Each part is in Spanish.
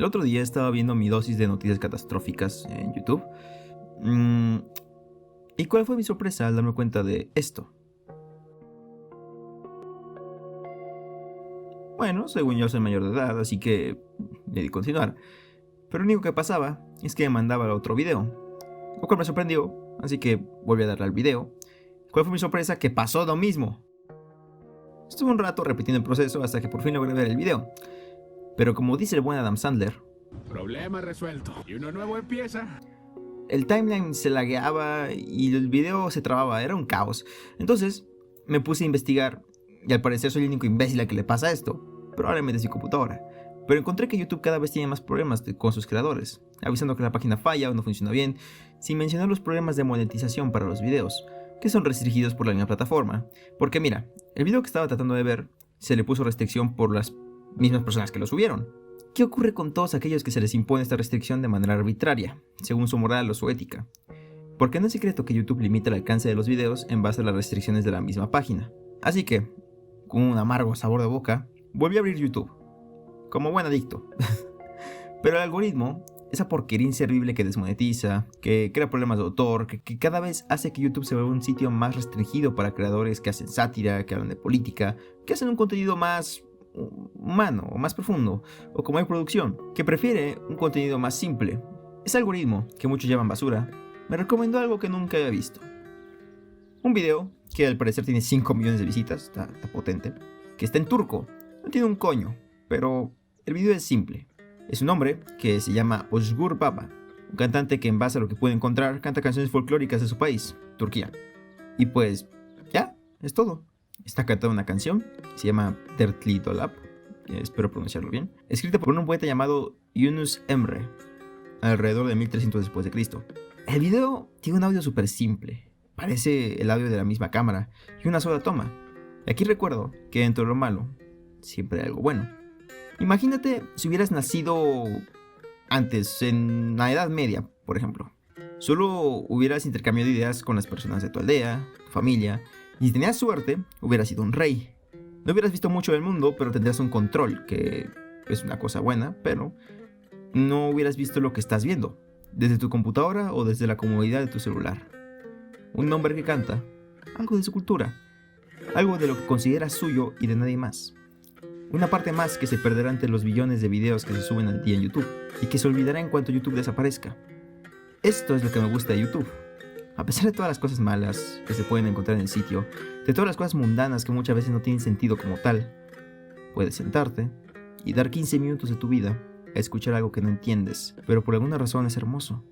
otro día estaba viendo mi dosis de noticias catastróficas en YouTube. ¿Y cuál fue mi sorpresa al darme cuenta de esto? Bueno, según yo soy mayor de edad, así que le di continuar. Pero lo único que pasaba es que me mandaba al otro video, lo cual me sorprendió, así que volví a darle al video. ¿Cuál fue mi sorpresa? Que pasó lo mismo. Estuve un rato repitiendo el proceso hasta que por fin logré ver el video. Pero como dice el buen Adam Sandler, problema resuelto. Y uno nuevo empieza. El timeline se lagueaba y el video se trababa, era un caos. Entonces me puse a investigar y al parecer soy el único imbécil a que le pasa esto. Probablemente es mi computadora. Pero encontré que YouTube cada vez tiene más problemas con sus creadores, avisando que la página falla o no funciona bien, sin mencionar los problemas de monetización para los videos, que son restringidos por la misma plataforma. Porque mira, el video que estaba tratando de ver se le puso restricción por las mismas personas que lo subieron. ¿Qué ocurre con todos aquellos que se les impone esta restricción de manera arbitraria, según su moral o su ética? Porque no es secreto que YouTube limita el alcance de los videos en base a las restricciones de la misma página. Así que, con un amargo sabor de boca, volví a abrir YouTube, como buen adicto. Pero el algoritmo, esa porquería inservible que desmonetiza, que crea problemas de autor, que cada vez hace que YouTube se vuelva un sitio más restringido para creadores que hacen sátira, que hablan de política, que hacen un contenido más humano o más profundo, o como hay producción, que prefiere un contenido más simple. Ese algoritmo, que muchos llaman basura, me recomendó algo que nunca había visto. Un video que al parecer tiene 5 millones de visitas, está potente, que está en turco, no tiene un coño, pero el video es simple. Es un hombre que se llama Özgür Baba, un cantante que en base a lo que puede encontrar canta canciones folclóricas de su país, Turquía. Y pues, ya, es todo. Está cantando una canción, se llama Dertli Dolap, espero pronunciarlo bien, escrita por un poeta llamado Yunus Emre, alrededor de 1300 después de Cristo. El video tiene un audio súper simple, parece el audio de la misma cámara y una sola toma. Y aquí recuerdo que dentro de lo malo, siempre hay algo bueno. Imagínate si hubieras nacido antes, en la Edad Media, por ejemplo. Solo hubieras intercambiado ideas con las personas de tu aldea, tu familia, y si tenías suerte, hubieras sido un rey. No hubieras visto mucho del mundo, pero tendrías un control, que es una cosa buena, pero no hubieras visto lo que estás viendo, desde tu computadora o desde la comodidad de tu celular. Un hombre que canta, algo de su cultura, algo de lo que consideras suyo y de nadie más. Una parte más que se perderá entre los billones de videos que se suben al día en YouTube, y que se olvidará en cuanto YouTube desaparezca. Esto es lo que me gusta de YouTube. A pesar de todas las cosas malas que se pueden encontrar en el sitio, de todas las cosas mundanas que muchas veces no tienen sentido como tal, puedes sentarte y dar 15 minutos de tu vida a escuchar algo que no entiendes, pero por alguna razón es hermoso.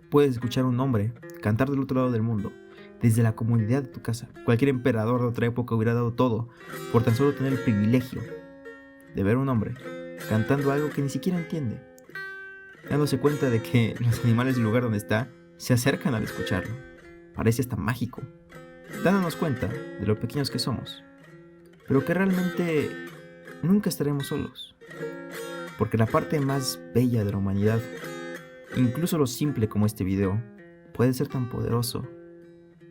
Puedes escuchar a un hombre cantar del otro lado del mundo, desde la comodidad de tu casa. Cualquier emperador de otra época hubiera dado todo por tan solo tener el privilegio de ver a un hombre cantando algo que ni siquiera entiende, dándose cuenta de que los animales del lugar donde está se acercan al escucharlo. Parece hasta mágico, dándonos cuenta de lo pequeños que somos, pero que realmente nunca estaremos solos, porque la parte más bella de la humanidad, incluso lo simple como este video, puede ser tan poderoso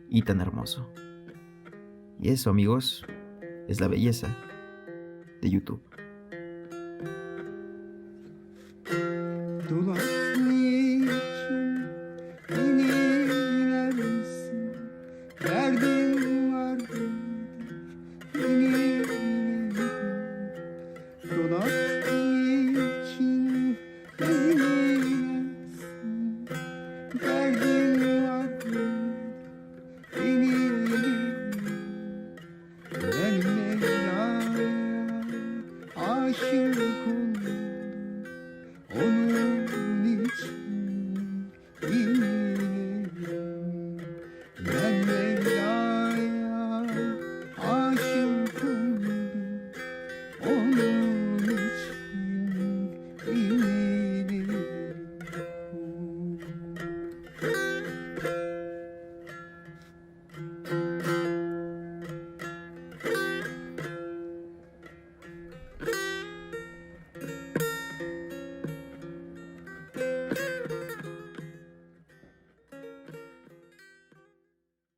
y tan hermoso. Y eso, amigos, es la belleza de YouTube.